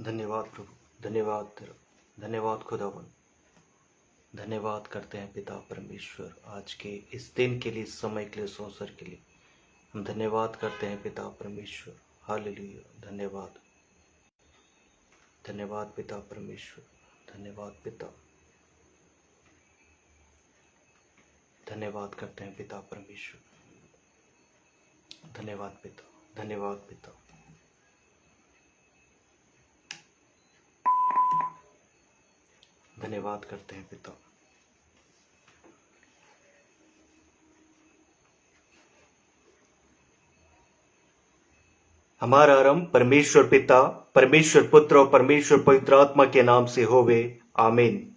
धन्यवाद प्रभु, धन्यवाद तेरा, धन्यवाद खुदावन। धन्यवाद करते हैं पिता परमेश्वर आज के इस दिन के लिए, इस समय के लिए, इस अवसर के लिए हम धन्यवाद करते हैं पिता परमेश्वर। हालेलुया। धन्यवाद, धन्यवाद पिता परमेश्वर, धन्यवाद पिता, धन्यवाद करते हैं पिता परमेश्वर। धन्यवाद पिता, धन्यवाद पिता। धन्यवाद करते हैं पिता। हमारा आरंभ परमेश्वर पिता, परमेश्वर पुत्र और परमेश्वर पवित्र आत्मा के नाम से होवे, आमीन।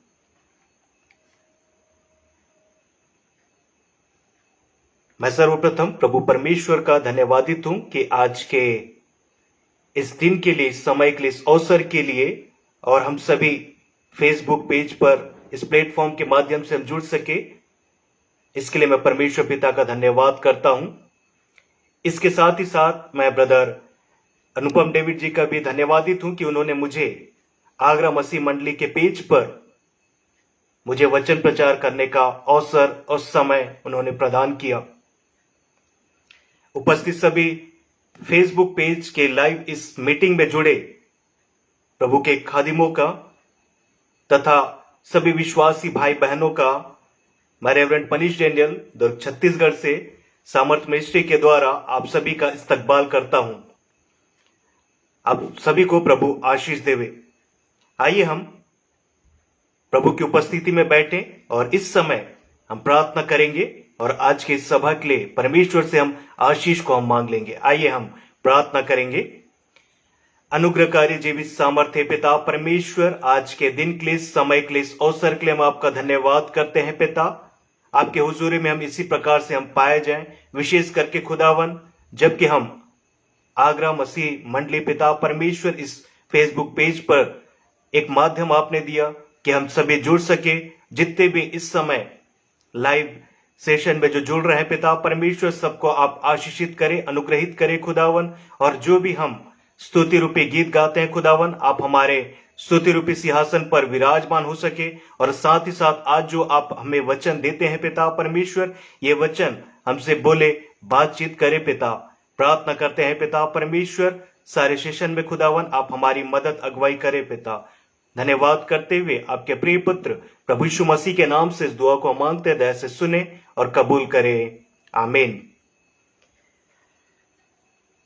मैं सर्वप्रथम प्रभु परमेश्वर का धन्यवादित हूं कि आज के इस दिन के लिए, इस समय के लिए, इस अवसर के लिए और हम सभी फेसबुक पेज पर इस प्लेटफॉर्म के माध्यम से हम जुड़ सके, इसके लिए मैं परमेश्वर पिता का धन्यवाद करता हूं। इसके साथ ही साथ मैं ब्रदर अनुपम डेविड जी का भी धन्यवादित हूं कि उन्होंने मुझे आगरा मसीह मंडली के पेज पर मुझे वचन प्रचार करने का अवसर और समय उन्होंने प्रदान किया। उपस्थित सभी फेसबुक पेज के लाइव इस मीटिंग में जुड़े प्रभु के खादिमों का तथा सभी विश्वासी भाई बहनों का मैं रेवरेंड मनीष डेनियल दुर्ग छत्तीसगढ़ से सामर्थ मिनिस्ट्री के द्वारा आप सभी का इस्तकबाल करता हूं। आप सभी को प्रभु आशीष देवे। आइए हम प्रभु की उपस्थिति में बैठे और इस समय हम प्रार्थना करेंगे और आज की सभा के लिए परमेश्वर से हम आशीष को हम मांग लेंगे। आइए हम प्रार्थना करेंगे। अनुग्रहकारी जीवित सामर्थ्य पिता परमेश्वर, आज के दिन के लिए, समय के लिए, इस अवसर के लिए हम आपका धन्यवाद करते हैं पिता। आपके हुजूरी में हम इसी प्रकार से हम पाए जाएं, विशेष करके खुदावन जबकि हम आगरा मसीह मंडली पिता परमेश्वर इस फेसबुक पेज पर एक माध्यम आपने दिया कि हम सभी जुड़ सके। जितने भी इस समय लाइव सेशन में जो जुड़ रहे हैं पिता परमेश्वर, सबको आप आशीषित करें, अनुग्रहित करें खुदावन। और जो भी हम स्तुति रूपी गीत गाते हैं खुदावन, आप हमारे स्तुति रूपी सिंहासन पर विराजमान हो सके। और साथ ही साथ आज जो आप हमें वचन देते हैं पिता परमेश्वर, ये वचन हमसे बोले, बातचीत करे पिता। प्रार्थना करते हैं पिता परमेश्वर, सारे सेशन में खुदावन आप हमारी मदद अगुवाई करें पिता। धन्यवाद करते हुए आपके प्रिय पुत्र प्रभु यीशु मसीह के नाम से इस दुआ को मांगते, दया से सुने और कबूल करें, आमीन।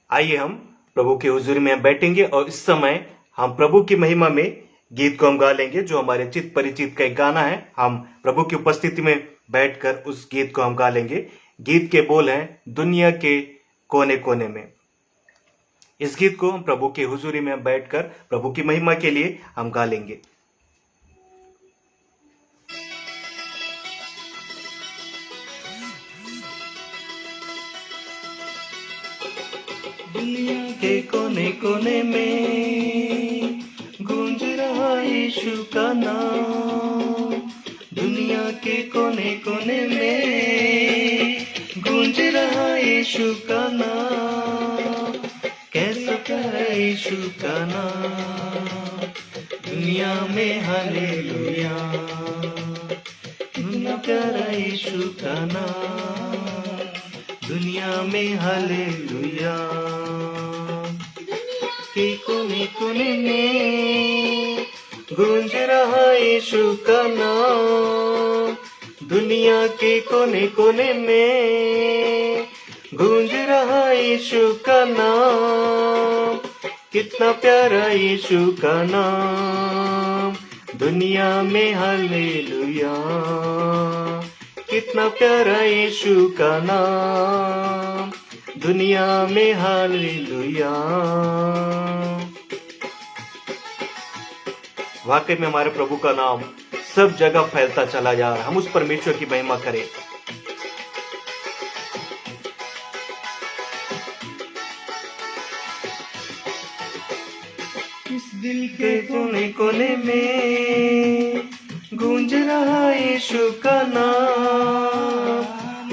आइए हम प्रभु के हुजूरी में बैठेंगे और इस समय हम प्रभु की महिमा में गीत को हम गा लेंगे, जो हमारे चित्त परिचित का एक गाना है। हम प्रभु की उपस्थिति में बैठकर उस गीत को हम गा लेंगे। गीत के बोल हैं, दुनिया के कोने कोने में। इस गीत को हम प्रभु के हुजूरी में बैठकर प्रभु की महिमा के लिए हम गा लेंगे। दुनिया के कोने कोने में गूंज रहा यीशु का नाम। दुनिया के कोने कोने में गूंज रहा यीशु का नाम। कैसा प्यारा यीशु का नाम, दुनिया में हालेलुया। दुनिया प्यारा यीशु का नाम, दुनिया में हालेलुया। के कोने कोने में गूंज रहा यीशु का नाम। दुनिया के कोने कोने में गूंज रहा यीशु का नाम। कितना प्यारा यीशु का नाम, दुनिया में हालेलुया। कितना प्यारा यीशु का नाम, दुनिया में हालेलुया। वाकई में हमारे प्रभु का नाम सब जगह फैलता चला जा रहा है। हम उस परमेश्वर की महिमा करें। इस दिल के कोने कोने में गूंज रहा यीशु का नाम।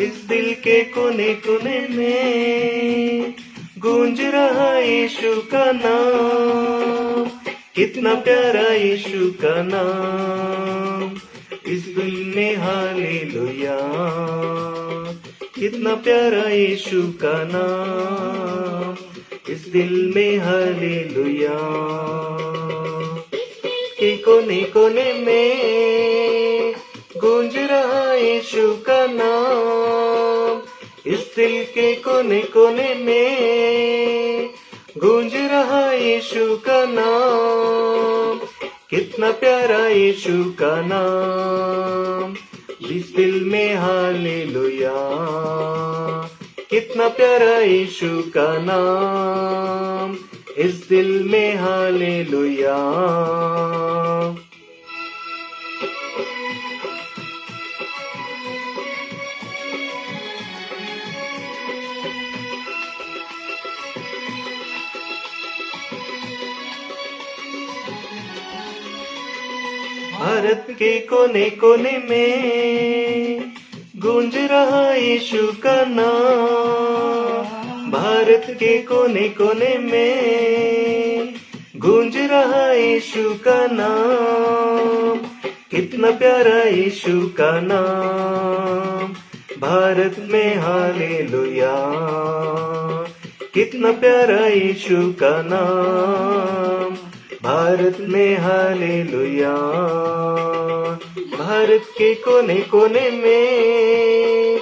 इस दिल के कोने कोने में गूंज रहा यीशु का नाम। कितना प्यारा यीशु का नाम, इस दिल में हालेलुया। कितना प्यारा यीशु का नाम, इस दिल में हालेलुया। के कोने कोने में गूंज रहा यीशु का नाम, इस दिल के कोने कोने में गूंज रहा यीशु का नाम। कितना प्यारा यीशु का नाम, इस दिल में हालेलुया। कितना प्यारा यीशु का नाम, इस दिल में हालेलुया। भारत के कोने कोने में गूंज रहा यीशु का नाम, भारत के कोने कोने में गूंज रहा यीशु का नाम। कितना प्यारा यीशु का नाम, भारत में हालेलुया। कितना प्यारा यीशु का नाम, भारत में हालेलुया। भारत के कोने कोने में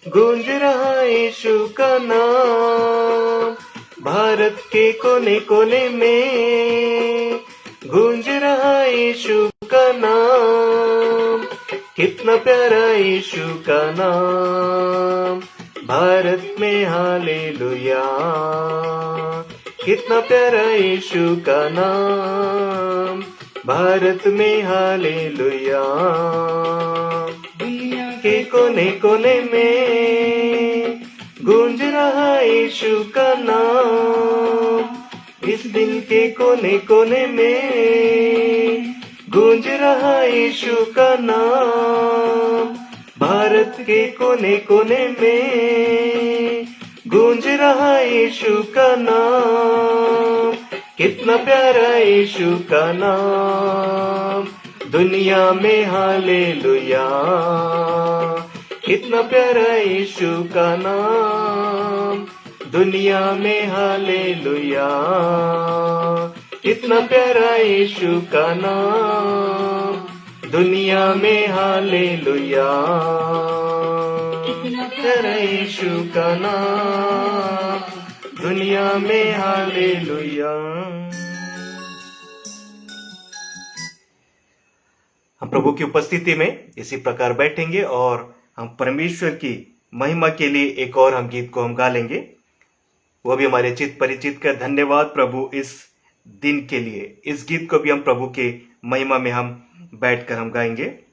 गूंज रहा यीशु का नाम, भारत के कोने कोने में गूंज रहा यीशु का नाम। कितना प्यारा यीशु का नाम, भारत में हालेलुया। कितना प्यारा यीशु का नाम, भारत में हालेलुया। दुनिया के कोने कोने में गूंज रहा यीशु का नाम, इस दिल के कोने कोने में गूंज रहा यीशु का नाम। भारत के कोने कोने में गूंज रहा यीशु का नाम। कितना प्यारा यीशु का नाम, दुनिया में हालेलुया। कितना प्यारा यीशु का नाम, दुनिया में हालेलुया। कितना प्यारा यीशु का नाम, दुनिया में हालेलुया। कितना प्यारा यीशु का नाम, दुनिया में हालेलुया। हम प्रभु की उपस्थिति में इसी प्रकार बैठेंगे और हम परमेश्वर की महिमा के लिए एक और हम गीत को हम गा लेंगे, वो भी हमारे चित्त परिचित का। धन्यवाद प्रभु इस दिन के लिए। इस गीत को भी हम प्रभु के महिमा में हम बैठकर हम गाएंगे।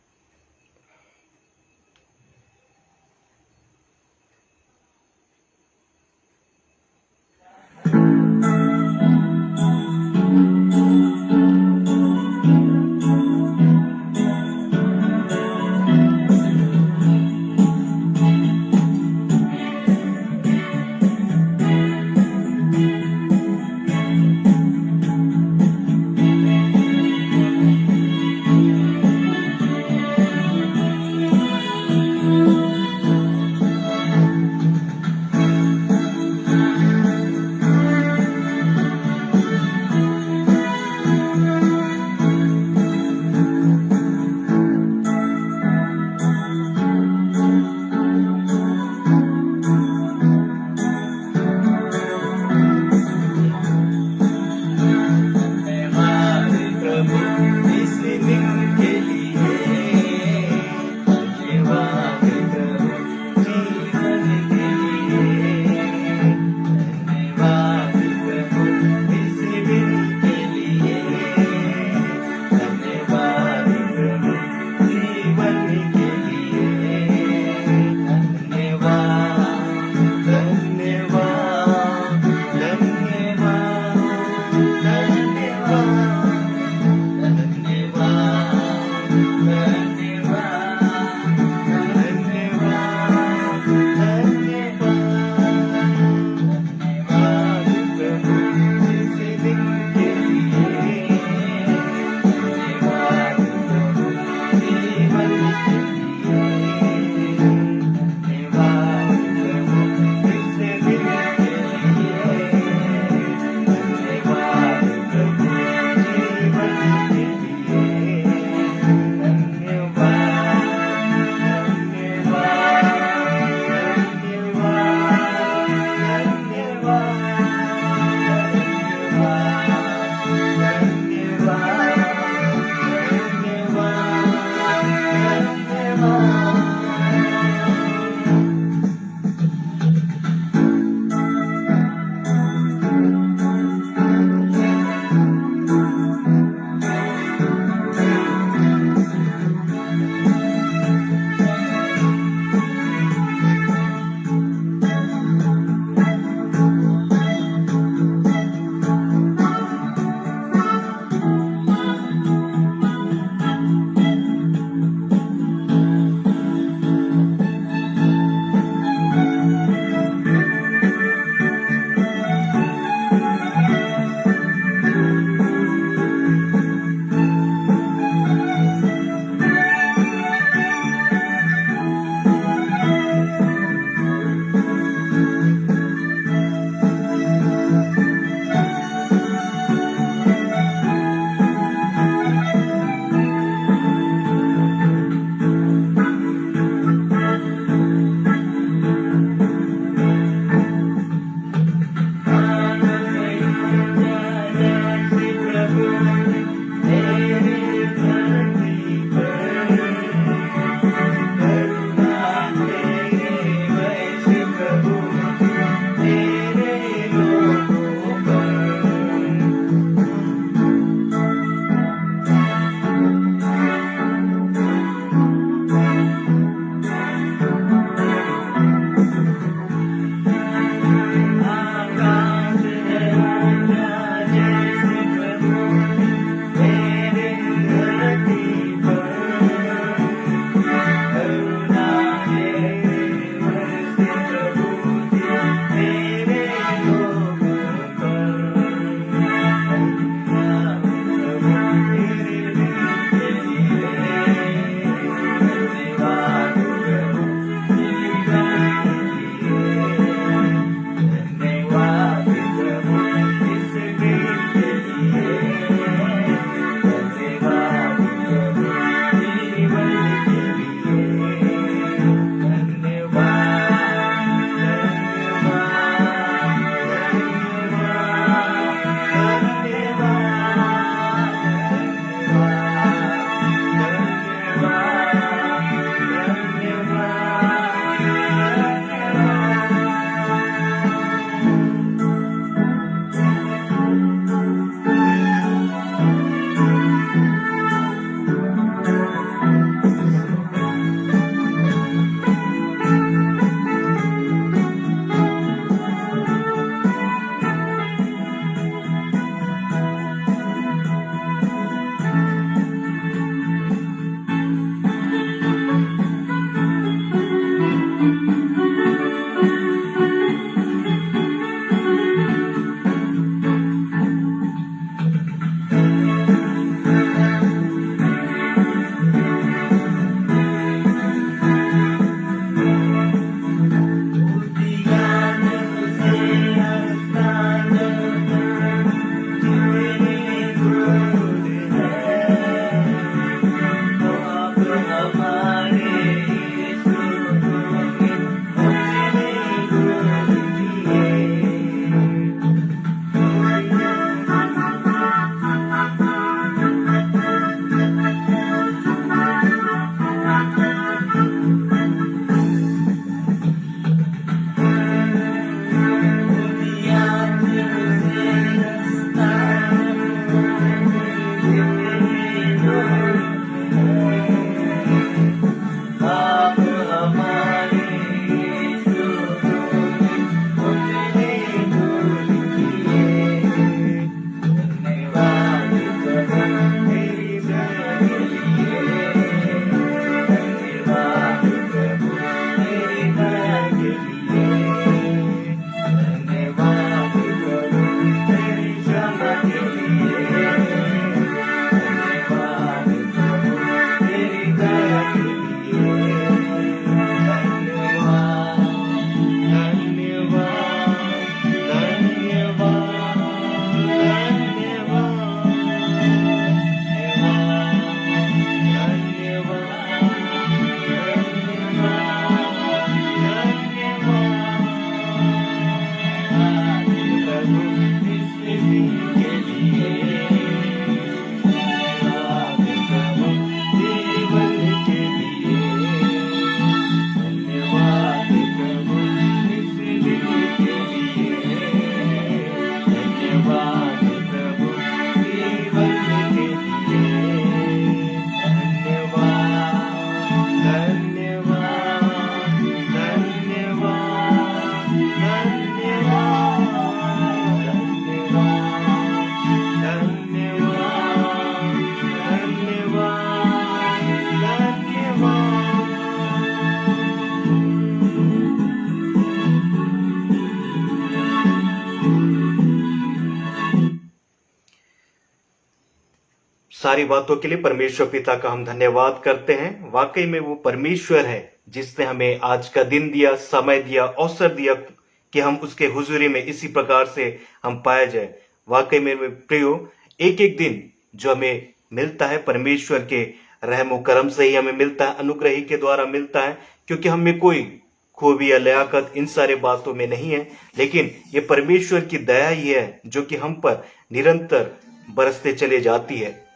सारी बातों के लिए परमेश्वर पिता का हम धन्यवाद करते हैं। वाकई में वो परमेश्वर है जिसने हमें आज का दिन दिया, समय दिया, अवसर दिया कि हम उसके हुजूरी में इसी प्रकार से हम पाए जाए। वाकई में प्रियो, एक एक दिन जो हमें मिलता है परमेश्वर के रहमो करम से ही हमें मिलता है, अनुग्रह ही के द्वारा मिलता है, क्योंकि हमें कोई खूबी या लियाकत इन सारे बातों में नहीं है, लेकिन ये परमेश्वर की दया ही है जो कि हम पर निरंतर बरसते चले जाती है।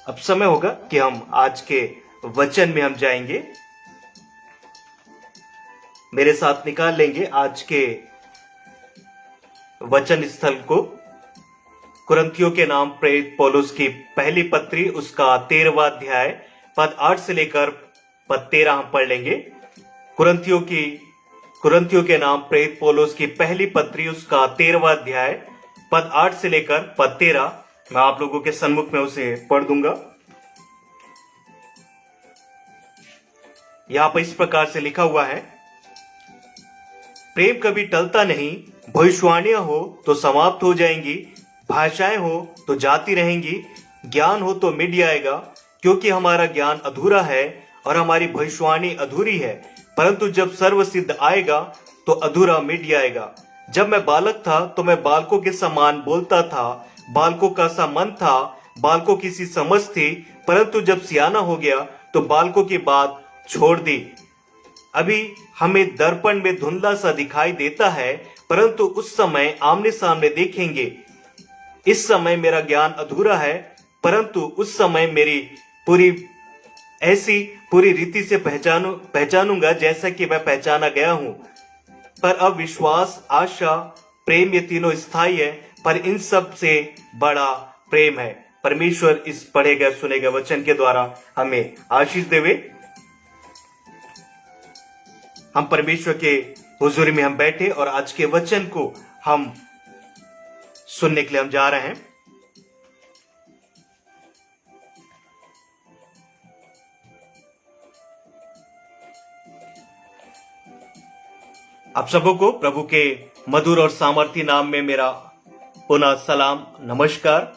अब समय होगा कि हम आज के वचन में हम जाएंगे। मेरे साथ निकाल लेंगे आज के वचन स्थल को। कुरिन्थियों के नाम प्रेरित पौलुस की पहली पत्री, उसका 13वां अध्याय, पद 8 से लेकर पद 13 हम पढ़ लेंगे। कुरिन्थियों के नाम प्रेरित पौलुस की पहली पत्री, उसका 13वां अध्याय, पद 8 से लेकर पद 13। मैं आप लोगों के सम्मुख में उसे पढ़ दूंगा। यहां पर इस प्रकार से लिखा हुआ है, प्रेम कभी टलता नहीं, भविष्यवाणियां हो तो समाप्त हो जाएंगी, भाषाएं हो तो जाती रहेंगी, ज्ञान हो तो मिट जाएगा, क्योंकि हमारा ज्ञान अधूरा है और हमारी भविष्यवाणी अधूरी है, परंतु जब सर्वसिद्ध आएगा तो अधूरा मिट जाएगा। जब मैं बालक था तो मैं बालकों के समान बोलता था, बालकों का सा मन था, बालकों की सी समझ थी, परंतु जब सियाना हो गया तो बालकों की बात छोड़ दी। अभी हमें दर्पण में धुंधला सा दिखाई देता है, परंतु उस समय आमने सामने देखेंगे। इस समय मेरा ज्ञान अधूरा है, परंतु उस समय मेरी पूरी रीति से पहचानूंगा जैसा कि मैं पहचाना गया हूं। पर अब विश्वास, आशा, प्रेम ये तीनों स्थायी है, पर इन सब से बड़ा प्रेम है। परमेश्वर इस पढ़े गए सुने गए वचन के द्वारा हमें आशीष देवे। हम परमेश्वर के हुजूरी में हम बैठे और आज के वचन को हम सुनने के लिए हम जा रहे हैं। आप सबों को प्रभु के मधुर और सामर्थी नाम में मेरा पुनः सलाम, नमस्कार।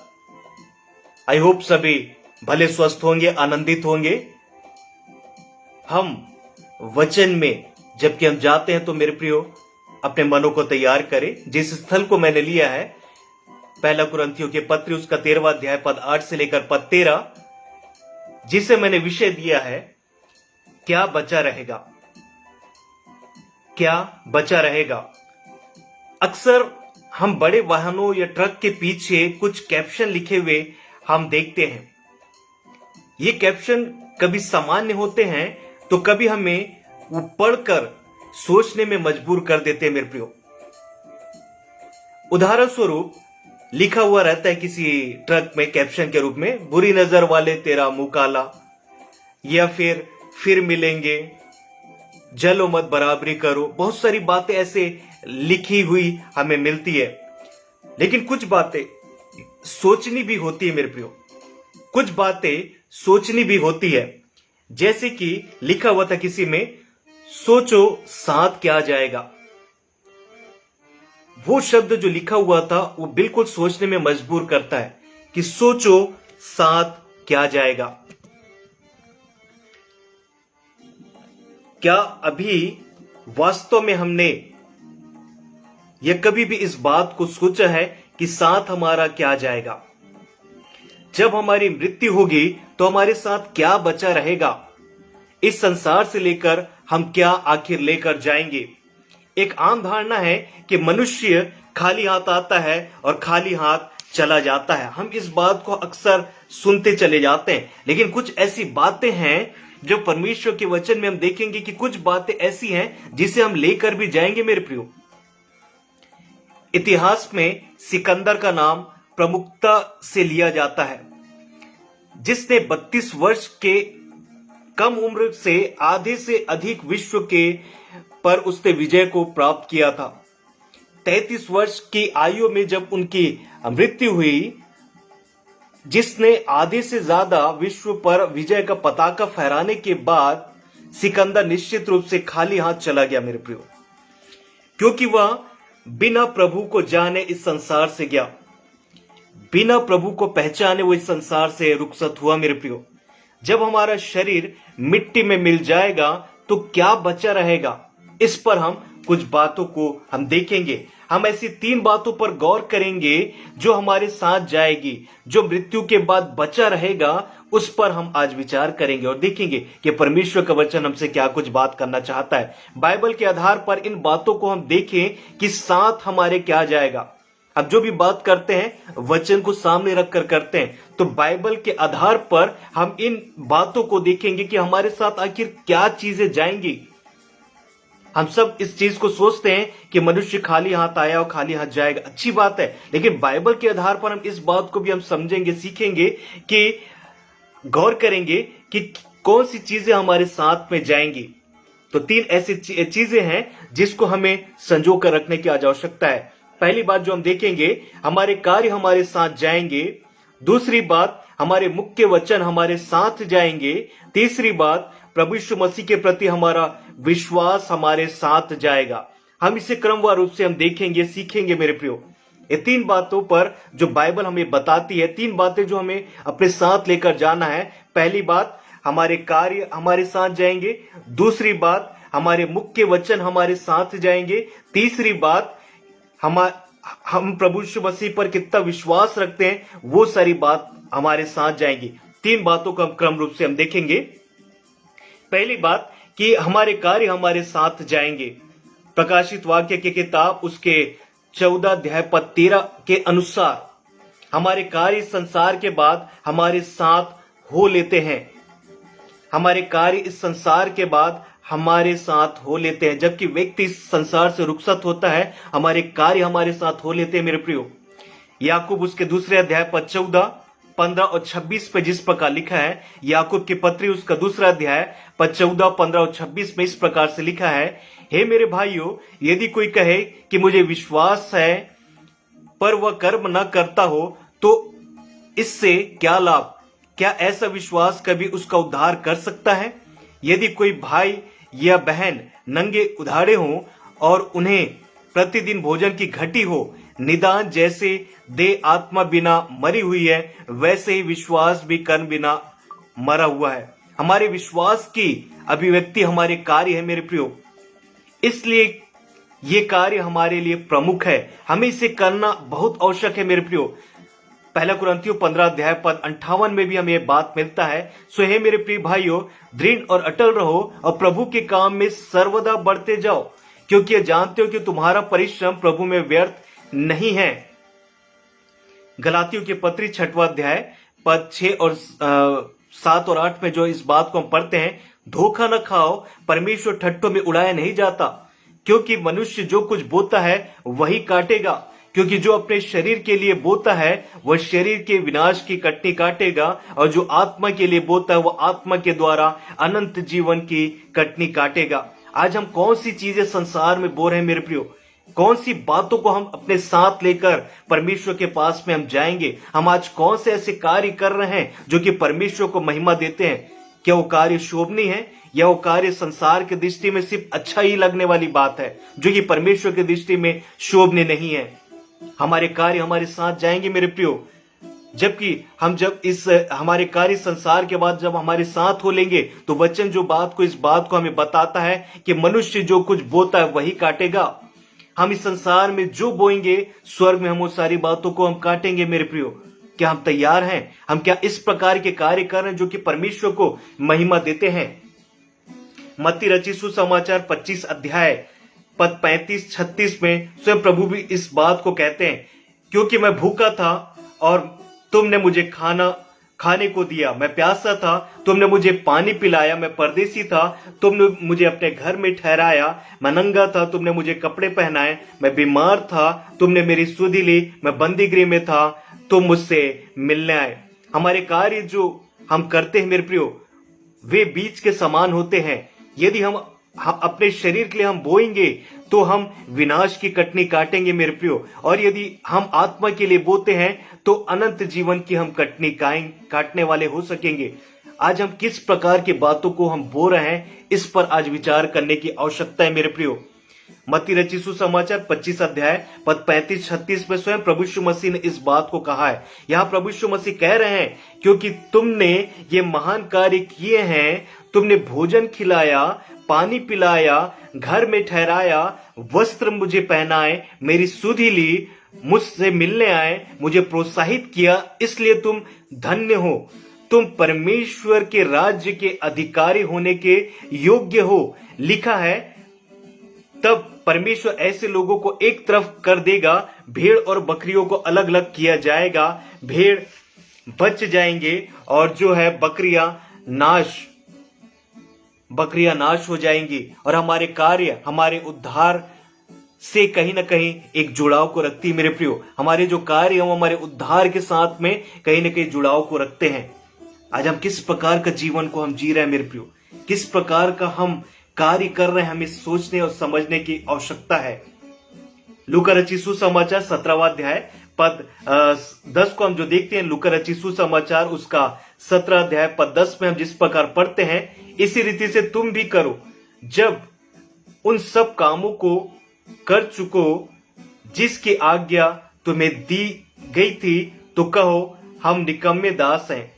आई होप सभी भले स्वस्थ होंगे, आनंदित होंगे। हम वचन में जबकि हम जाते हैं तो मेरे प्रियो अपने मनों को तैयार करें। जिस स्थल को मैंने लिया है, पहला कुरिन्थियों के पत्र, उसका 13वां अध्याय, पद 8 से लेकर पद 13, जिसे मैंने विषय दिया है, क्या बचा रहेगा, क्या बचा रहेगा। अक्सर हम बड़े वाहनों या ट्रक के पीछे कुछ कैप्शन लिखे हुए हम देखते हैं। ये कैप्शन कभी सामान्य होते हैं तो कभी हमें वो पढ़कर सोचने में मजबूर कर देते हैं मेरे प्रियो। उदाहरण स्वरूप लिखा हुआ रहता है किसी ट्रक में कैप्शन के रूप में, बुरी नजर वाले तेरा मुंह काला, या फिर मिलेंगे, जलो मत बराबरी करो। बहुत सारी बातें ऐसे लिखी हुई हमें मिलती है, लेकिन कुछ बातें सोचनी भी होती है मेरे प्रियो, कुछ बातें सोचनी भी होती है। जैसे कि लिखा हुआ था किसी में, सोचो साथ क्या जाएगा। वो शब्द जो लिखा हुआ था वो बिल्कुल सोचने में मजबूर करता है कि सोचो साथ क्या जाएगा। क्या अभी वास्तव में हमने यह कभी भी इस बात को सोचा है कि साथ हमारा क्या जाएगा? जब हमारी मृत्यु होगी तो हमारे साथ क्या बचा रहेगा? इस संसार से लेकर हम क्या आखिर लेकर जाएंगे? एक आम धारणा है कि मनुष्य खाली हाथ आता है और खाली हाथ चला जाता है। हम इस बात को अक्सर सुनते चले जाते हैं, लेकिन कुछ ऐसी बातें हैं जो परमेश्वर के वचन में हम देखेंगे कि कुछ बातें ऐसी हैं जिसे हम लेकर भी जाएंगे मेरे प्रियो। इतिहास में सिकंदर का नाम प्रमुखता से लिया जाता है, जिसने 32 वर्ष के कम उम्र से आधे से अधिक विश्व के पर उसने विजय को प्राप्त किया था। 33 वर्ष की आयु में जब उनकी मृत्यु हुई, जिसने आधे से ज्यादा विश्व पर विजय का पताका फहराने के बाद सिकंदर निश्चित रूप से खाली हाथ चला गया मेरे प्रियो, क्योंकि वह बिना प्रभु को जाने इस संसार से गया। बिना प्रभु को पहचाने वो इस संसार से रुखसत हुआ मेरे प्रियो। जब हमारा शरीर मिट्टी में मिल जाएगा तो क्या बचा रहेगा, इस पर हम कुछ बातों को हम देखेंगे। हम ऐसी 3 बातों पर गौर करेंगे जो हमारे साथ जाएगी, जो मृत्यु के बाद बचा रहेगा उस पर हम आज विचार करेंगे और देखेंगे कि परमेश्वर का वचन हमसे क्या कुछ बात करना चाहता है। बाइबल के आधार पर इन बातों को हम देखें कि साथ हमारे क्या जाएगा। अब जो भी बात करते हैं वचन को सामने रखकर करते हैं, तो बाइबल के आधार पर हम इन बातों को देखेंगे कि हमारे साथ आखिर क्या चीजें जाएंगी। हम सब इस चीज को सोचते हैं कि मनुष्य खाली हाथ आया और खाली हाथ जाएगा, अच्छी बात है, लेकिन बाइबल के आधार पर हम इस बात को भी हम समझेंगे, सीखेंगे, कि गौर करेंगे कि कौन सी चीजें हमारे साथ में जाएंगी। तो 3 ऐसी चीजें हैं जिसको हमें संजो कर रखने की आज आवश्यकता है। पहली बात जो हम देखेंगे, हमारे कार्य हमारे साथ जाएंगे। दूसरी बात, हमारे मुख्य वचन हमारे साथ जाएंगे। तीसरी बात, प्रभु यीशु मसीह के प्रति हमारा विश्वास हमारे साथ जाएगा। हम इसे क्रमवार रूप से हम देखेंगे, सीखेंगे मेरे प्रियो। ये 3 बातों पर जो बाइबल हमें बताती है, 3 बातें जो हमें अपने साथ लेकर जाना है। पहली बात, हमारे कार्य हमारे साथ जाएंगे। दूसरी बात, हमारे मुख्य वचन हमारे साथ जाएंगे। तीसरी बात, हम प्रभु यीशु मसीह पर कितना विश्वास रखते हैं, वो सारी बात हमारे साथ जाएंगी। 3 बातों को हम क्रम रूप से हम देखेंगे। पहली बात कि हमारे कार्य हमारे साथ जाएंगे। प्रकाशित वाक्य की किताब उसके 14 अध्याय पद 13 के अनुसार हमारे कार्य संसार के बाद हमारे साथ हो लेते हैं। हमारे कार्य इस संसार के बाद हमारे साथ हो लेते हैं। जबकि व्यक्ति इस संसार से रुखसत होता है, हमारे कार्य हमारे साथ हो लेते हैं मेरे प्रियो। याकूब उसके 2 अध्याय पद 14, 15 और 26 पे जिस प्रकार लिखा है, याकूब की पत्री उसका 2 अध्याय पद 14, 15 और 26 में इस प्रकार से लिखा है, हे मेरे भाइयों, यदि कोई कहे कि मुझे विश्वास है पर वह कर्म न करता हो तो इससे क्या लाभ? क्या ऐसा विश्वास कभी उसका उद्धार कर सकता है? यदि कोई भाई या बहन नंगे उधारे हों और उन्हें प्रतिदिन भोजन की घटी हो, निदान जैसे देह आत्मा बिना मरी हुई है, वैसे ही विश्वास भी कर्म बिना मरा हुआ है। हमारे विश्वास की अभिव्यक्ति हमारे कार्य है मेरे प्रियो। इसलिए ये कार्य हमारे लिए प्रमुख है, हमें इसे करना बहुत आवश्यक है मेरे प्रियो। 1 कुरिन्थियों 15 अध्याय पद 58 में भी हमें यह बात मिलता है, सो हे मेरे प्रिय भाइयों, दृढ़ और अटल रहो और प्रभु के काम में सर्वदा बढ़ते जाओ, क्योंकि ये जानते हो कि तुम्हारा परिश्रम प्रभु में व्यर्थ नहीं है। गलातियों की पत्री 6वां अध्याय पद 6 और 7 और 8 में जो इस बात को हम पढ़ते हैं, धोखा न खाओ, परमेश्वर ठट्ठों में उड़ाया नहीं जाता, क्योंकि मनुष्य जो कुछ बोता है वही काटेगा। क्योंकि जो अपने शरीर के लिए बोता है वह शरीर के विनाश की कटनी काटेगा, और जो आत्मा के लिए बोता है वह आत्मा के द्वारा अनंत जीवन की कटनी काटेगा। आज हम कौन सी चीजें संसार में बो रहे हैं मेरे प्रियो? कौन सी बातों को हम अपने साथ लेकर परमेश्वर के पास में हम जाएंगे? हम आज कौन से ऐसे कार्य कर रहे हैं जो कि परमेश्वर को महिमा देते हैं? क्या वो कार्य शोभनीय है, या वो कार्य संसार की दृष्टि में सिर्फ अच्छा ही लगने वाली बात है, जो कि परमेश्वर की दृष्टि में शोभनीय नहीं है? हमारे कार्य हमारे साथ जाएंगे मेरे प्रियो। जबकि हम जब इस हमारे कार्य संसार के बाद जब हमारे साथ हो लेंगे, तो वचन जो इस बात को हमें बताता है कि मनुष्य जो कुछ बोता है वही काटेगा। हम इस संसार में जो बोएंगे, स्वर्ग में हम वो सारी बातों को हम काटेंगे मेरे प्रियो। क्या हम तैयार हैं? हम क्या इस प्रकार के कार्य कर रहे हैं जो कि परमेश्वर को महिमा देते हैं? मत्ती रचित सुसमाचार 25 अध्याय पद 35-36 में स्वयं प्रभु भी इस बात को कहते हैं, क्योंकि मैं भूखा था और तुमने मुझे खाने को दिया, मैं प्यासा था तुमने मुझे पानी पिलाया, मैं परदेसी था तुमने मुझे अपने घर में ठहराया, मैं नंगा था तुमने मुझे कपड़े पहनाए, मैं बीमार था तुमने मेरी सुधि ली, मैं बंदीगृह में था तुम मुझसे मिलने आए। हमारे कार्य जो हम करते हैं मेरे प्रियो, वे बीज के समान होते हैं। यदि हम अपने शरीर के लिए हम बोएंगे तो हम विनाश की कटनी काटेंगे मेरे प्रियो, और यदि हम आत्मा के लिए बोते हैं तो अनंत जीवन की हम कटनी काटने वाले हो सकेंगे। आज हम किस प्रकार की बातों को हम बो रहे हैं, इस पर आज विचार करने की आवश्यकता है मेरे प्रियो। मत्ती रचित सुसमाचार 25 अध्याय पद 35-36 में स्वयं प्रभु यीशु मसीह ने इस बात को कहा है। यहाँ प्रभु यीशु मसीह कह रहे हैं, क्योंकि तुमने ये महान कार्य किए हैं, तुमने भोजन खिलाया, पानी पिलाया, घर में ठहराया, वस्त्र मुझे पहनाए, मेरी सुधि ली, मुझसे मिलने आए, मुझे प्रोत्साहित किया, इसलिए तुम धन्य हो। तुम परमेश्वर के राज्य के अधिकारी होने के योग्य हो। लिखा है, तब परमेश्वर ऐसे लोगों को एक तरफ कर देगा, भेड़ और बकरियों को अलग अलग किया जाएगा। भेड़ बच जाएंगे और जो है बकरियां नाश हो जाएंगी। और हमारे कार्य हमारे उद्धार से कहीं ना कहीं एक जुड़ाव को रखती है मेरे प्रियो। हमारे जो कार्य हम हमारे उद्धार के साथ में कहीं ना कहीं जुड़ाव को रखते हैं। आज हम किस प्रकार का जीवन को हम जी रहे हैं मेरे प्रियो, किस प्रकार का हम कार्य कर रहे हैं, हमें सोचने और समझने की आवश्यकता है। लूका रचित सुसमाचार 17वां अध्याय पद 10 को हम जो देखते हैं, लूका रचित सुसमाचार उसका 17 अध्याय पद 10 में हम जिस प्रकार पढ़ते हैं, इसी रीति से तुम भी करो। जब उन सब कामों को कर चुको जिसकी आज्ञा तुम्हें दी गई थी, तो कहो, हम निकम्मे दास हैं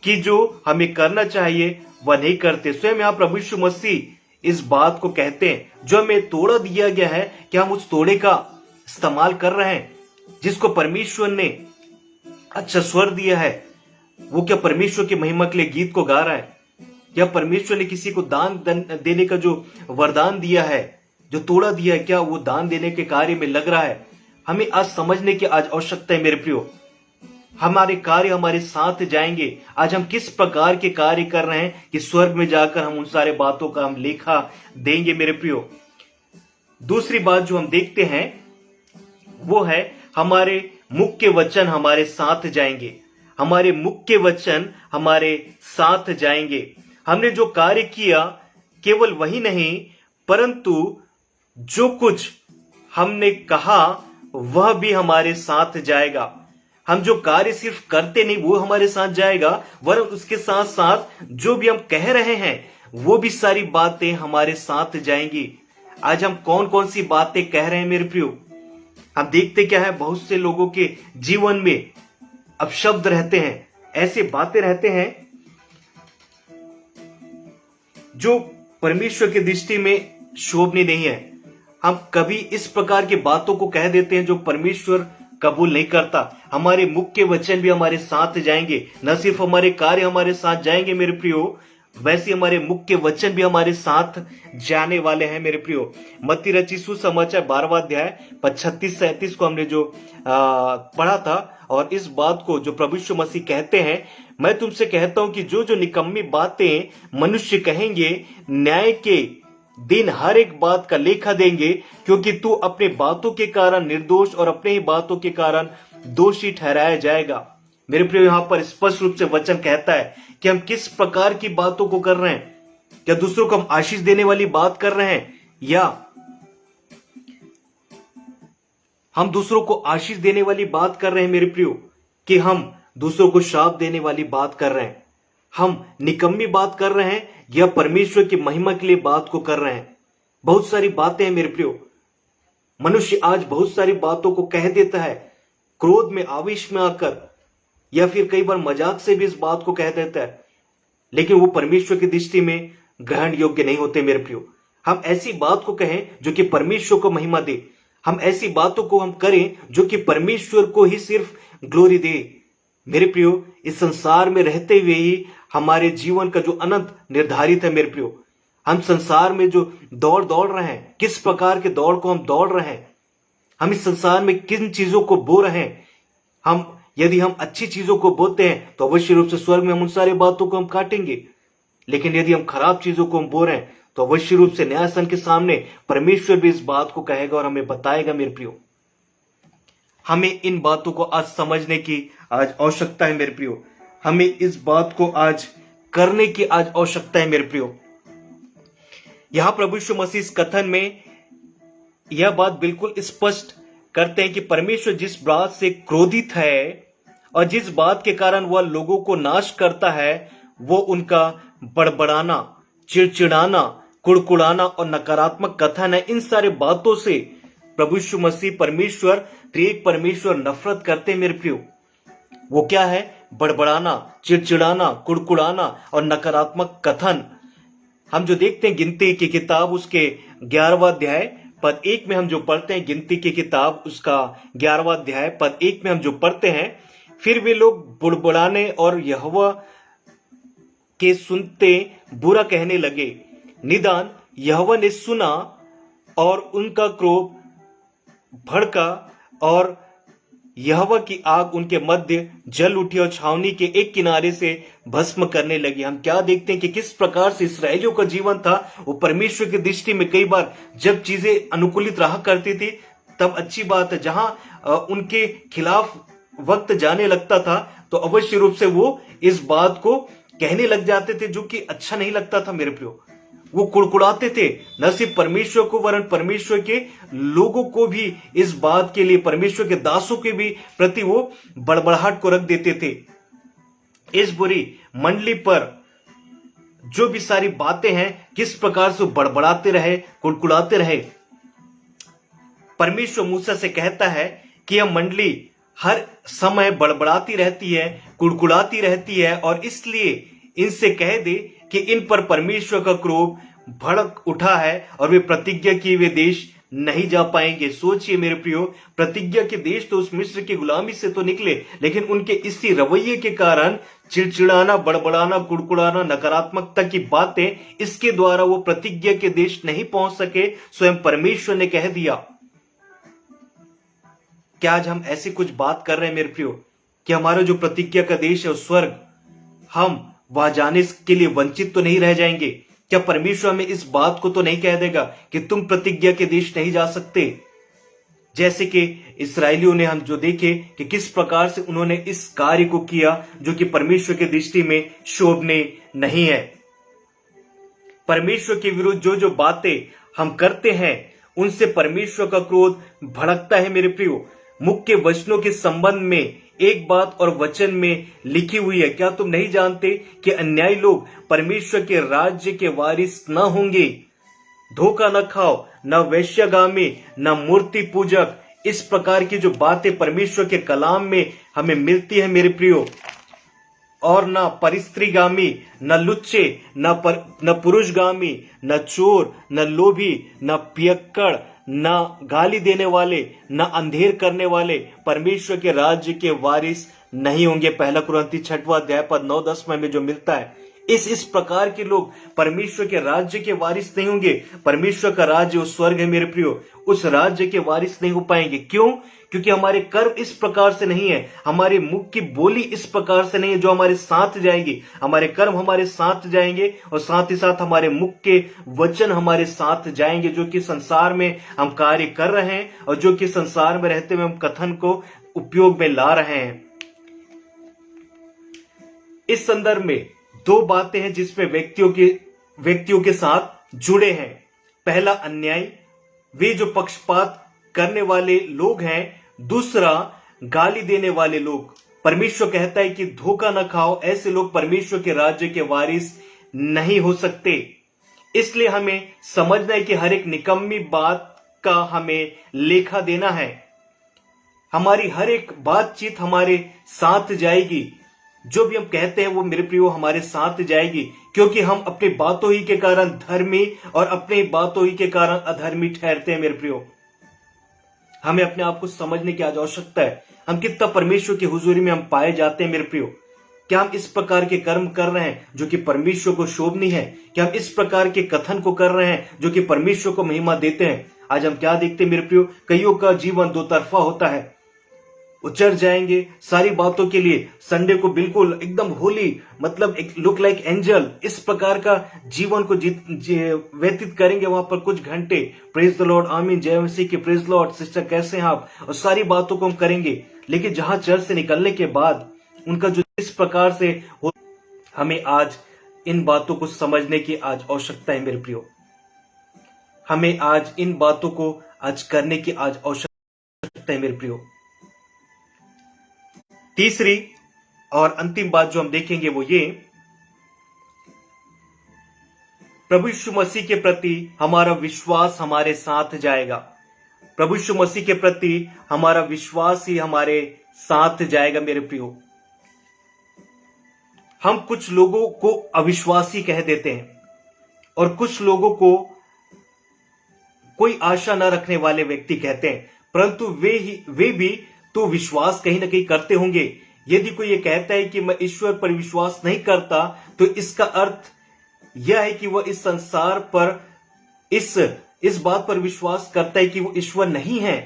कि जो हमें करना चाहिए वह नहीं करते। स्वयं यहाँ प्रभु यीशु मसीह इस बात को कहते हैं, जो हमें तोड़ा दिया गया है, क्या हम उस तोड़े का इस्तेमाल कर रहे हैं? जिसको परमेश्वर ने अच्छा स्वर दिया है, वो क्या परमेश्वर की महिमा के लिए गीत को गा रहा है? या परमेश्वर ने किसी को दान देने का जो वरदान दिया है, जो तोड़ा दिया है, क्या वो दान देने के कार्य में लग रहा है? हमें आज समझने की आज आवश्यकता है मेरे प्रियो। हमारे कार्य हमारे साथ जाएंगे। आज हम किस प्रकार के कार्य कर रहे हैं कि स्वर्ग में जाकर हम उन सारे बातों का हम लेखा देंगे मेरे प्रियो। दूसरी बात जो हम देखते हैं वो है, हमारे मुख्य वचन हमारे साथ जाएंगे। हमारे मुख्य वचन हमारे साथ जाएंगे। हमने जो कार्य किया केवल वही नहीं, परंतु जो कुछ हमने कहा वह भी हमारे साथ जाएगा। हम जो कार्य सिर्फ करते नहीं वो हमारे साथ जाएगा, वरन उसके साथ साथ जो भी हम कह रहे हैं वो भी सारी बातें हमारे साथ जाएंगी। आज हम कौन कौन सी बातें कह रहे हैं मेरे प्रियो? हम देखते क्या है, बहुत से लोगों के जीवन में अपशब्द रहते हैं, ऐसे बातें रहते हैं जो परमेश्वर की दृष्टि में शोभनीय नहीं है। हम कभी इस प्रकार की बातों को कह देते हैं जो परमेश्वर कबूल नहीं करता। हमारे मुख्य वचन भी हमारे साथ जाएंगे। न सिर्फ हमारे कार्य हमारे साथ जाएंगे मेरे प्रियो, वैसे हमारे मुख्य वचन भी हमारे साथ जाने वाले हैं मेरे प्रियो। मत्ती रचित सुसमाचार 12वां अध्याय 36-37 को हमने जो पढ़ा था, और इस बात को जो प्रभु यीशु मसीह कहते हैं, मैं तुमसे कहता हूं कि जो जो निकम्मी बातें मनुष्य कहेंगे, न्याय के दिन हर एक बात का लेखा देंगे, क्योंकि तू अपने बातों के कारण निर्दोष और अपने ही बातों के कारण दोषी ठहराया जाएगा। मेरे प्रियो, यहां पर स्पष्ट रूप से वचन कहता है कि हम किस प्रकार की बातों को कर रहे हैं। क्या दूसरों को हम आशीष देने वाली बात कर रहे हैं, या हम दूसरों को आशीष देने वाली बात कर रहे हैं मेरे प्रियो, कि हम दूसरों को शाप देने वाली बात कर रहे हैं? हम निकम्मी बात कर रहे हैं या परमेश्वर की महिमा के लिए बात को कर रहे हैं? बहुत सारी बातें हैं मेरे प्रियो। मनुष्य आज बहुत सारी बातों को कह देता है, क्रोध में, आवेश में आकर, या फिर कई बार मजाक से भी इस बात को कह देता है, लेकिन वो परमेश्वर की दृष्टि में ग्रहण योग्य नहीं होते मेरे प्रियो। हम ऐसी बात को कहें जो कि परमेश्वर को महिमा दे। हम ऐसी बातों को हम करें जो कि परमेश्वर को ही सिर्फ ग्लोरी दे। मेरे प्रियो, इस संसार में रहते हुए ही हमारे जीवन का जो अनंत निर्धारित है मेरे प्रियो। हम संसार में जो दौड़ रहे हैं, किस प्रकार के दौड़ को हम दौड़ रहे हैं, हम इस संसार में किन चीजों को बो रहे हैं। यदि हम अच्छी चीजों को बोते हैं तो अवश्य रूप से स्वर्ग में हम उन सारी बातों को हम काटेंगे, लेकिन यदि हम खराब चीजों को हम बो रहे हैं तो अवश्य रूप से न्यायस्थान के सामने परमेश्वर भी इस बात को कहेगा और हमें बताएगा मेरे प्रियो। हमें इन बातों को आज समझने की आज आवश्यकता है मेरे प्रियो। हमें इस बात को आज करने की आज आवश्यकता है मेरे प्रियो। यहां प्रभु यीशु मसीह इस कथन में यह बात बिल्कुल स्पष्ट करते हैं कि परमेश्वर जिस बात से क्रोधित है और जिस बात के कारण वह लोगों को नाश करता है, वो उनका बड़बड़ाना, चिड़चिड़ाना, कुड़कुड़ाना और नकारात्मक कथन है, इन सारे बातों से प्रभु यीशु मसीह परमेश्वर, त्रिएक परमेश्वर नफरत करते हैं मेरे प्रियो। वो क्या है? बड़बड़ाना, चिड़चिड़ाना, कुड़कुड़ाना और नकारात्मक कथन। हम जो देखते हैं गिनती की किताब उसके 11वां अध्याय पद 1 में हम जो पढ़ते हैं, गिनती की किताब उसका 11वां अध्याय पद 1 में हम जो पढ़ते हैं, फिर वे लोग बुड़बुड़ाने और यहोवा के सुनते बुरा कहने लगे। निदान यहोवा ने सुना और उनका क्रोध भड़का और यहोवा की आग उनके मध्य जल उठी और छावनी के एक किनारे से भस्म करने लगी। हम क्या देखते हैं कि किस प्रकार से इसराइलियों का जीवन था। वो परमेश्वर की दृष्टि में कई बार जब चीजें अनुकूलित रहा करती थी तब अच्छी बात है, जहां उनके खिलाफ वक्त जाने लगता था तो अवश्य रूप से वो इस बात को कहने लग जाते थे जो कि अच्छा नहीं लगता था मेरे प्रियो। वो कुड़कुड़ाते थे, न सिर्फ परमेश्वर को वरन परमेश्वर के लोगों को भी इस बात के लिए, परमेश्वर के दासों के भी प्रति वो बड़बड़ाहट को रख देते थे। इस बुरी मंडली पर जो भी सारी बातें हैं, किस प्रकार से बड़बड़ाते रहे, कुड़कुड़ाते रहे। परमेश्वर मूसा से कहता है कि यह मंडली हर समय बड़बड़ाती रहती है, कुड़कुड़ाती रहती है, और इसलिए इनसे कह दे कि इन पर परमेश्वर का क्रोध भड़क उठा है और वे प्रतिज्ञा किए वे देश नहीं जा पाएंगे। सोचिए मेरे प्रियो, प्रतिज्ञा के देश तो उस मिस्र की गुलामी से तो निकले, लेकिन उनके इसी रवैये के कारण चिड़चिड़ाना, बड़बड़ाना, कुड़कुड़ाना, नकारात्मकता की बातें, इसके द्वारा वो प्रतिज्ञा के देश नहीं पहुंच सके। स्वयं परमेश्वर ने कह दिया। क्या आज हम ऐसी कुछ बात कर रहे हैं मेरे प्रियो कि हमारा जो प्रतिज्ञा का देश है स्वर्ग, हम वहां जाने के लिए वंचित तो नहीं रह जाएंगे? क्या परमेश्वर हमें इस बात को तो नहीं कह देगा कि तुम प्रतिज्ञा के देश नहीं जा सकते? जैसे कि इस्राएलियों ने हम जो देखे कि किस प्रकार से उन्होंने इस कार्य को किया जो कि परमेश्वर की दृष्टि में शोभनीय नहीं है। परमेश्वर के विरुद्ध जो जो बातें हम करते हैं उनसे परमेश्वर का क्रोध भड़कता है मेरे प्रियो। मुख्य वचनों के संबंध में एक बात और वचन में लिखी हुई है, क्या तुम नहीं जानते कि अन्यायी लोग परमेश्वर के राज्य के वारिस न होंगे? धोखा न खाओ, न वैश्यगामी, न मूर्ति पूजक। इस प्रकार की जो बातें परमेश्वर के कलाम में हमें मिलती है मेरे प्रियो, और न परिस्त्रीगामी, न लुच्चे, न पुरुषगामी, न चोर, न लोभी, न पियक्कड़, न गाली देने वाले, न अंधेर करने वाले परमेश्वर के राज्य के वारिस नहीं होंगे। पहला कुरिन्थी 6वां अध्याय पद 9-10 में जो मिलता है, इस प्रकार के लोग परमेश्वर के राज्य के वारिस नहीं होंगे। परमेश्वर का राज्य उस स्वर्ग है मेरे प्रियो, उस राज्य के वारिस नहीं हो पाएंगे। क्यों? क्योंकि हमारे कर्म इस प्रकार से नहीं है, हमारे मुख की बोली इस प्रकार से नहीं है जो हमारे साथ जाएगी। हमारे कर्म हमारे साथ जाएंगे और साथ ही साथ हमारे मुख के वचन हमारे साथ जाएंगे, जो कि संसार में हम कार्य कर रहे हैं और जो कि संसार में रहते हुए हम कथन को उपयोग में ला रहे हैं। इस संदर्भ में दो बातें हैं जिसमें व्यक्तियों के साथ जुड़े हैं। पहला अन्याय, वे जो पक्षपात करने वाले लोग हैं। दूसरा गाली देने वाले लोग। परमेश्वर कहता है कि धोखा न खाओ, ऐसे लोग परमेश्वर के राज्य के वारिस नहीं हो सकते। इसलिए हमें समझना है कि हर एक निकम्मी बात का हमें लेखा देना है। हमारी हर एक बातचीत हमारे साथ जाएगी, जो भी हम कहते हैं वो मेरे प्रियो हमारे साथ जाएगी, क्योंकि हम अपनी बातों ही के कारण धर्मी और अपनी बातों ही के कारण अधर्मी ठहरते हैं मेरे प्रियो। हमें अपने आप को समझने की आज आवश्यकता है, हम कितना परमेश्वर की हुजूरी में हम पाए जाते हैं मेरे प्रियो। क्या हम इस प्रकार के कर्म कर रहे हैं जो कि परमेश्वर को शोभनीय है? क्या हम इस प्रकार के कथन को कर रहे हैं जो कि परमेश्वर को महिमा देते हैं? आज हम क्या देखते हैं मेरे प्रियो, कईयों का जीवन दो तरफा होता है। उचर जाएंगे सारी बातों के लिए, संडे को बिल्कुल एकदम होली, मतलब एक लुक लाइक एंजल, इस प्रकार का जीवन को व्यतीत करेंगे वहां पर कुछ घंटे। प्रेज द लॉर्ड, आमीन, जय मसीह की, प्रेज लॉर्ड सिस्टर कैसे हैं आप, और सारी बातों को हम करेंगे। लेकिन जहां चर्च से निकलने के बाद उनका जो इस प्रकार से हो, हमें आज इन बातों को समझने की आज आवश्यकता है मेरे प्रियो। हमें आज इन बातों को आज करने की आज आवश्यकता है मेरे प्रियो। तीसरी और अंतिम बात जो हम देखेंगे वो ये प्रभु यीशु मसीह के प्रति हमारा विश्वास हमारे साथ जाएगा। प्रभु यीशु मसीह के प्रति हमारा विश्वास ही हमारे साथ जाएगा। मेरे प्रियो, हम कुछ लोगों को अविश्वासी कह देते हैं और कुछ लोगों को कोई आशा न रखने वाले व्यक्ति कहते हैं, परंतु वे भी तो विश्वास कहीं ना कहीं करते होंगे। यदि कोई ये कहता है कि मैं ईश्वर पर विश्वास नहीं करता, तो इसका अर्थ यह है कि वह इस संसार पर इस बात पर विश्वास करता है कि वो ईश्वर नहीं है।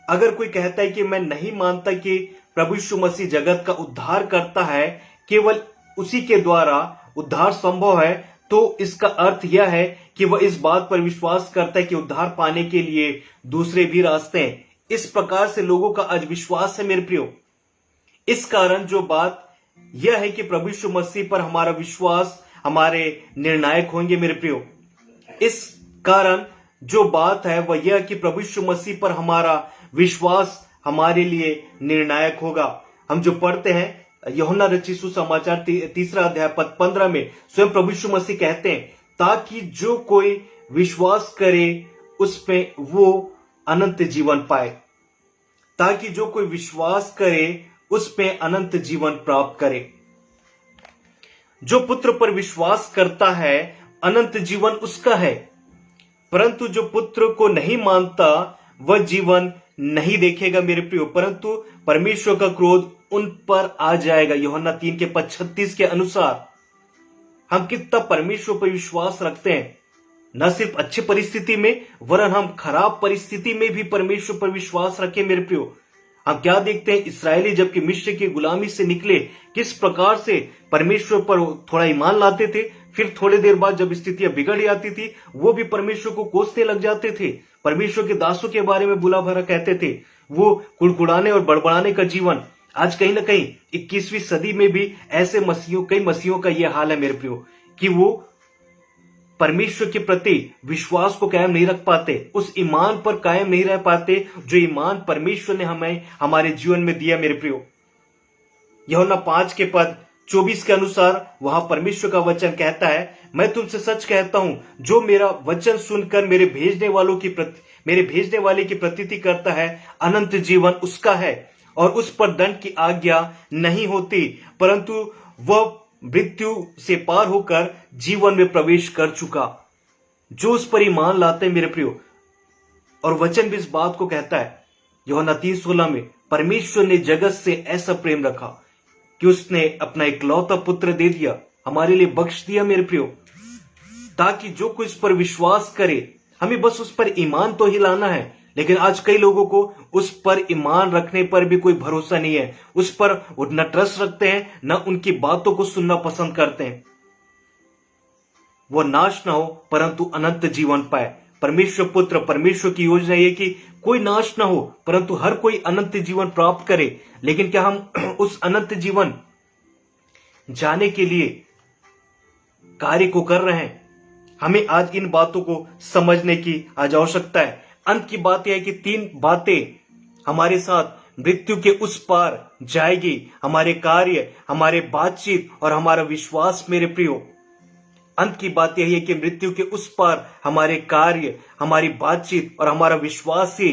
अगर कोई कहता है कि मैं नहीं मानता कि प्रभु यीशु मसीह जगत का उद्धार करता है, केवल उसी के द्वारा उद्धार संभव है, तो इसका अर्थ यह है कि वह इस बात पर विश्वास करता है कि उद्धार पाने के लिए दूसरे भी रास्ते हैं। इस प्रकार से लोगों का आज विश्वास है। मेरे प्रियो, इस कारण जो बात यह है कि प्रभु यीशु मसीह पर हमारा विश्वास हमारे निर्णायक होंगे। मेरे प्रियो, इस कारण जो बात है वह यह कि प्रभु यीशु मसीह पर हमारा विश्वास हमारे लिए निर्णायक होगा। हम जो पढ़ते हैं यूहन्ना रचित सुसमाचार 3 अध्याय पद 15 में स्वयं प्रभु यीशु मसीह कहते हैं, ताकि जो कोई विश्वास करे उस पे वो अनंत जीवन पाए। ताकि जो कोई विश्वास करे उस पे अनंत जीवन प्राप्त करे। जो पुत्र पर विश्वास करता है अनंत जीवन उसका है, परंतु जो पुत्र को नहीं मानता वह जीवन नहीं देखेगा। मेरे प्रियो, परंतु परमेश्वर का क्रोध उन पर आ जाएगा। यूहन्ना 3 के पद 36 के अनुसार हम कितना परमेश्वर पर विश्वास रखते हैं। न सिर्फ अच्छी परिस्थिति में, वरन हम खराब परिस्थिति में भी परमेश्वर पर विश्वास रखें। मेरे प्रियो, हम क्या देखते हैं, इसराइली जबकि मिस्र की गुलामी से निकले, किस प्रकार से परमेश्वर पर थोड़ा ईमान लाते थे, फिर थोड़ी देर बाद जब स्थितियां बिगड़ जाती थी, वो भी परमेश्वर को कोसने लग जाते थे। परमेश्वर के दासों के बारे में बुरा भला कहते थे। वो कुड़कुड़ाने और बड़बड़ाने का जीवन। आज कहीं ना कहीं 21वीं सदी में भी ऐसे कई मसीहों का यह हाल है। मेरे प्रियो, कि वो परमेश्वर के प्रति विश्वास को कायम नहीं रख पाते, उस ईमान पर कायम नहीं रह पाते जो ईमान परमेश्वर ने हमें हमारे जीवन में दिया। मेरे प्रियो, यूहन्ना 5 के पद 24 के अनुसार वहां परमेश्वर का वचन कहता है, मैं तुमसे सच कहता हूं, जो मेरा वचन सुनकर मेरे भेजने वाले की प्रतीति करता है, अनंत जीवन उसका है और उस पर दंड की आज्ञा नहीं होती, परंतु वह मृत्यु से पार होकर जीवन में प्रवेश कर चुका। जो उस पर ईमान लाते हैं। मेरे प्रियो, और वचन भी इस बात को कहता है यूहन्ना 3:16 में, परमेश्वर ने जगत से ऐसा प्रेम रखा कि उसने अपना इकलौता पुत्र दे दिया, हमारे लिए बख्श दिया। मेरे प्रियो, ताकि जो कोई इस पर विश्वास करे, हमें बस उस पर ईमान तो ही लाना है। लेकिन आज कई लोगों को उस पर ईमान रखने पर भी कोई भरोसा नहीं है, उस पर न ट्रस्ट रखते हैं, न उनकी बातों को सुनना पसंद करते हैं। वो नाश ना हो परंतु अनंत जीवन पाए। परमेश्वर पुत्र, परमेश्वर की योजना ये कि कोई नाश ना हो परंतु हर कोई अनंत जीवन प्राप्त करे। लेकिन क्या हम उस अनंत जीवन जाने के लिए कार्य को कर रहे हैं? हमें आज इन बातों को समझने की आज आवश्यकता है। अंत की बात यह है कि 3 बातें हमारे साथ मृत्यु के उस पार जाएगी, हमारे कार्य, हमारे बातचीत और हमारा विश्वास। मेरे प्रियो, अंत की बात यही है कि मृत्यु के उस पार हमारे कार्य, हमारी बातचीत और हमारा विश्वास ही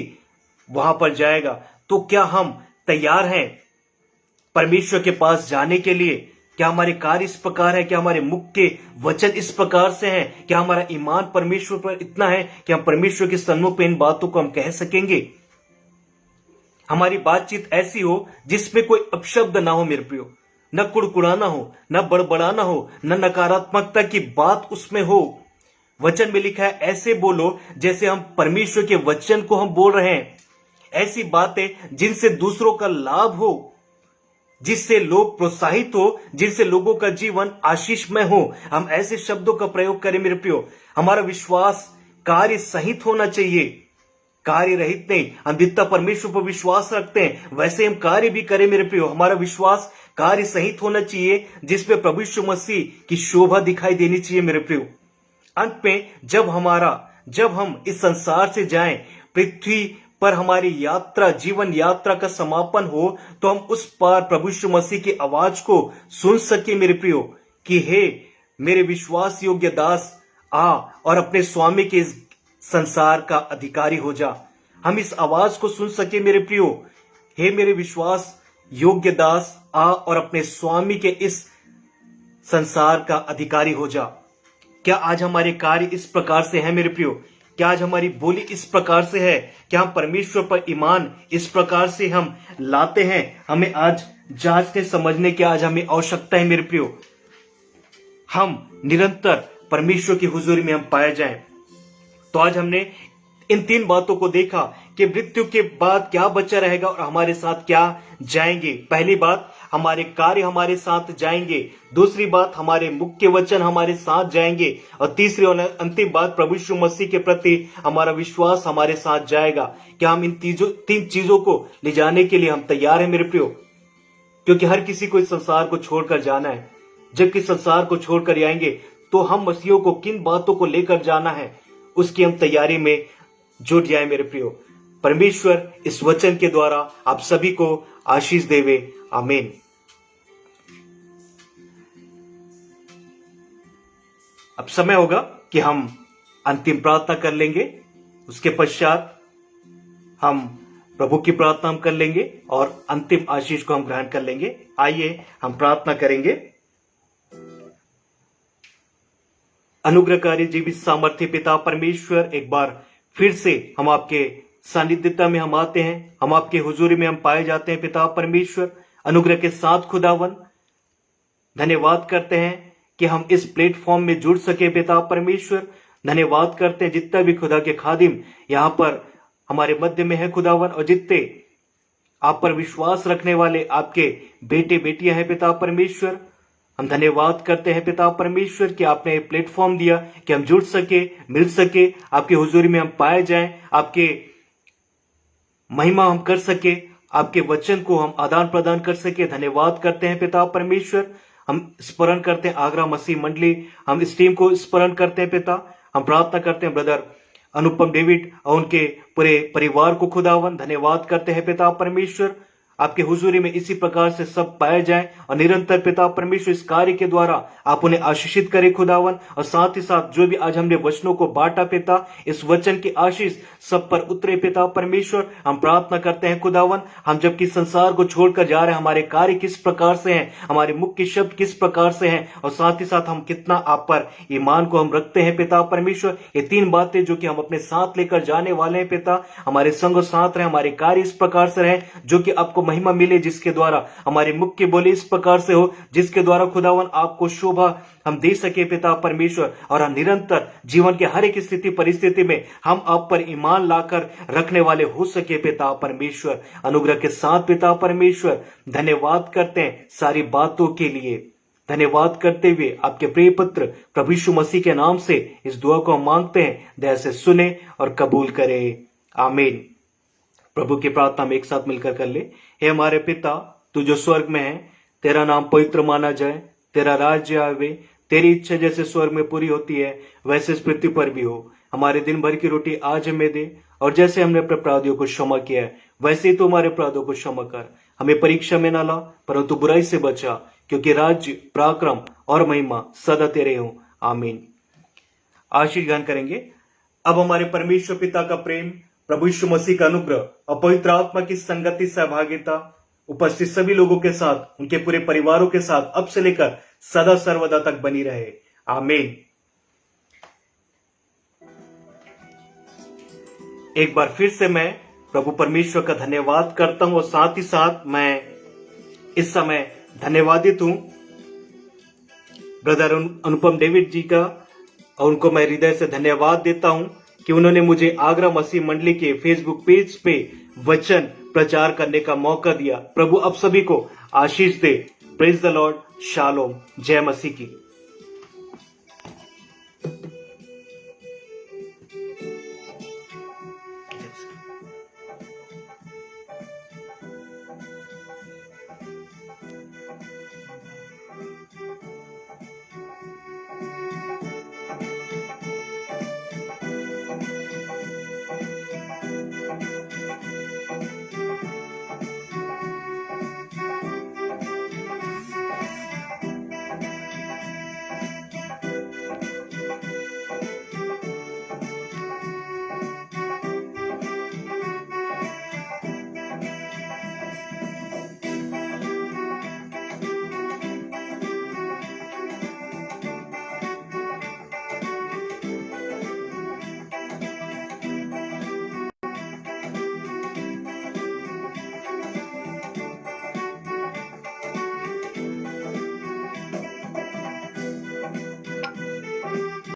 वहां पर जाएगा। तो क्या हम तैयार हैं परमेश्वर के पास जाने के लिए? क्या हमारे कार्य इस प्रकार है? क्या हमारे मुख के वचन इस प्रकार से हैं? क्या हमारा ईमान परमेश्वर पर इतना है कि हम परमेश्वर के सन्मुख पे इन बातों को हम कह सकेंगे? हमारी बातचीत ऐसी हो जिसमें कोई अपशब्द ना हो। मेरे प्रियो, न कुड़कुड़ाना हो, न बड़बड़ाना हो, न नकारात्मकता की बात उसमें हो। वचन में लिखा है, ऐसे बोलो जैसे हम परमेश्वर के वचन को हम बोल रहे हैं। ऐसी बातें जिनसे दूसरों का लाभ हो, जिससे लोग प्रोत्साहित हो, जिनसे लोगों का जीवन आशीषमय हो। हम ऐसे शब्दों का प्रयोग करें। मेरे प्रियो, हमारा विश्वास कार्य सहित होना चाहिए, कार्य रहित नहीं। हम जितना परमेश्वर पर विश्वास रखते हैं वैसे हम कार्य भी करें। मेरे प्रियो, हमारा विश्वास कार्य सहित होना चाहिए, जिसमें प्रभु यीशु मसीह की शोभा दिखाई देनी चाहिए। मेरे प्रियो, अंत में जब हम इस संसार से जाएं, पृथ्वी पर हमारी यात्रा, जीवन यात्रा का समापन हो, तो हम उस पार प्रभु यीशु मसीह की आवाज को सुन सके। मेरे प्रियो, कि हे मेरे विश्वास योग्य दास आ और अपने स्वामी के इस संसार का अधिकारी हो जा। हम इस आवाज को सुन सके मेरे प्रियो। हे मेरे विश्वास योग्य दास आ और अपने स्वामी के इस संसार का अधिकारी हो जा। क्या आज हमारे कार्य इस प्रकार से है मेरे प्रियो? क्या आज हमारी बोली इस प्रकार से है? क्या हम परमेश्वर पर ईमान इस प्रकार से हम लाते हैं? हमें आज जांचने समझने की आज हमें आवश्यकता है मेरे प्रियो। हम निरंतर परमेश्वर की हुजूरी में हम पाए जाएं। तो आज हमने इन 3 बातों को देखा कि मृत्यु के बाद क्या बचा रहेगा और हमारे साथ क्या जाएंगे। पहली बात, हमारे कार्य हमारे साथ जाएंगे। दूसरी बात, हमारे मुख्य वचन हमारे साथ जाएंगे। और तीसरी और अंतिम बात, प्रभु यीशु मसीह के प्रति हमारा विश्वास हमारे साथ जाएगा। क्या हम इन 3 चीजों को ले जाने के लिए हम तैयार हैं मेरे प्रियो? क्योंकि हर किसी को इस संसार को छोड़कर जाना है। जबकि संसार को छोड़कर आएंगे तो हम मसीहों को किन बातों को लेकर जाना है, उसकी हम तैयारी में जुट जाए मेरे प्रियो। परमेश्वर इस वचन के द्वारा आप सभी को आशीष देवे। आमीन। अब समय होगा कि हम अंतिम प्रार्थना कर लेंगे। उसके पश्चात हम प्रभु की प्रार्थना कर लेंगे और अंतिम आशीष को हम ग्रहण कर लेंगे। आइए हम प्रार्थना करेंगे। अनुग्रहकारी जीवित सामर्थ्य पिता परमेश्वर, एक बार फिर से हम आपके सानिध्यता में हम आते हैं। हम आपके हुजूरी में हम पाए जाते हैं पिता परमेश्वर। अनुग्रह के साथ खुदावन धन्यवाद करते हैं कि हम इस प्लेटफॉर्म में जुड़ सके पिता परमेश्वर। धन्यवाद करते हैं जितना भी खुदा के खादिम यहाँ पर हमारे मध्य में है खुदावन, और जितने आप पर विश्वास रखने वाले आपके बेटे बेटियां हैं पिता परमेश्वर। हम धन्यवाद करते हैं पिता परमेश्वर कि आपने प्लेटफॉर्म दिया कि हम जुड़ सके, मिल सके, आपके हुजूरी में हम पाए जाएं, आपके महिमा हम कर सके, आपके वचन को हम आदान प्रदान कर सके। धन्यवाद करते हैं पिता परमेश्वर। हम स्मरण करते हैं आगरा मसीह मंडली, हम इस टीम को स्मरण करते हैं पिता। हम प्रार्थना करते हैं ब्रदर अनुपम डेविड और उनके पूरे परिवार को खुदावन। धन्यवाद करते हैं पिता परमेश्वर। आपके हुजूरी में इसी प्रकार से सब पाए जाएं और निरंतर पिता परमेश्वर इस कार्य के द्वारा आप उन्हें आशीषित करें खुदावन। और साथ ही साथ जो भी आज हमने वचनों को बांटा पिता, इस वचन की आशीष सब पर उतरे पिता परमेश्वर। हम प्रार्थना करते हैं खुदावन, हम जबकि संसार को छोड़कर जा रहे हैं, हमारे कार्य किस प्रकार से हैं, हमारे मुख्य शब्द किस प्रकार से हैं, और साथ ही साथ हम कितना आप पर ईमान को हम रखते हैं पिता परमेश्वर। ये 3 बातें जो कि हम अपने साथ लेकर जाने वाले हैं पिता, हमारे संग साथ रहे, हमारे कार्य इस प्रकार से रहे जो कि आपको महिमा मिले, जिसके द्वारा हमारी मुख्य बोली इस प्रकार से हो जिसके द्वारा खुदावन आपको शोभा हम दे सके पिता परमेश्वर। और हम निरंतर जीवन के हर एक स्थिति परिस्थिति में हम आप पर ईमान लाकर रखने वाले हो सके पिता परमेश्वर। अनुग्रह के साथ पिता परमेश्वर धन्यवाद करते हैं सारी बातों के लिए। धन्यवाद करते हुए आपके प्रिय पुत्र प्रभु यीशु मसीह के नाम से इस दुआ को हम मांगते हैं, दया से सुने और कबूल करे। आमीन। प्रभु की प्रार्थना में एक साथ मिलकर कर ले। हे हमारे पिता, तू जो स्वर्ग में है, तेरा नाम पवित्र माना जाए, तेरा राज्य आवे, तेरी इच्छा जैसे स्वर्ग में पूरी होती है वैसे इस पृथ्वी पर भी हो। हमारे दिन भर की रोटी आज हमें दे, और जैसे हमने अपने अपराधियों को क्षमा किया है वैसे ही तू हमारे अपराधों को क्षमा कर। हमें परीक्षा में न ला, परंतु बुराई से बचा, क्योंकि राज्य, पराक्रम और महिमा सदा तेरे हो। आमीन। आशीष गान करेंगे। अब हमारे परमेश्वर पिता का प्रेम, प्रभु यीशु मसीह का अनुग्रह और पवित्र आत्मा की संगति सहभागिता उपस्थित सभी लोगों के साथ, उनके पूरे परिवारों के साथ अब से लेकर सदा सर्वदा तक बनी रहे। आमीन। एक बार फिर से मैं प्रभु परमेश्वर का धन्यवाद करता हूं, और साथ ही साथ मैं इस समय धन्यवादित हूं ब्रदर अनुपम डेविड जी का, और उनको मैं हृदय से धन्यवाद देता हूं कि उन्होंने मुझे आगरा मसीह मंडली के फेसबुक पेज पे वचन प्रचार करने का मौका दिया। प्रभु अब सभी को आशीष दे। Praise the lord. शालोम। जय मसीह की।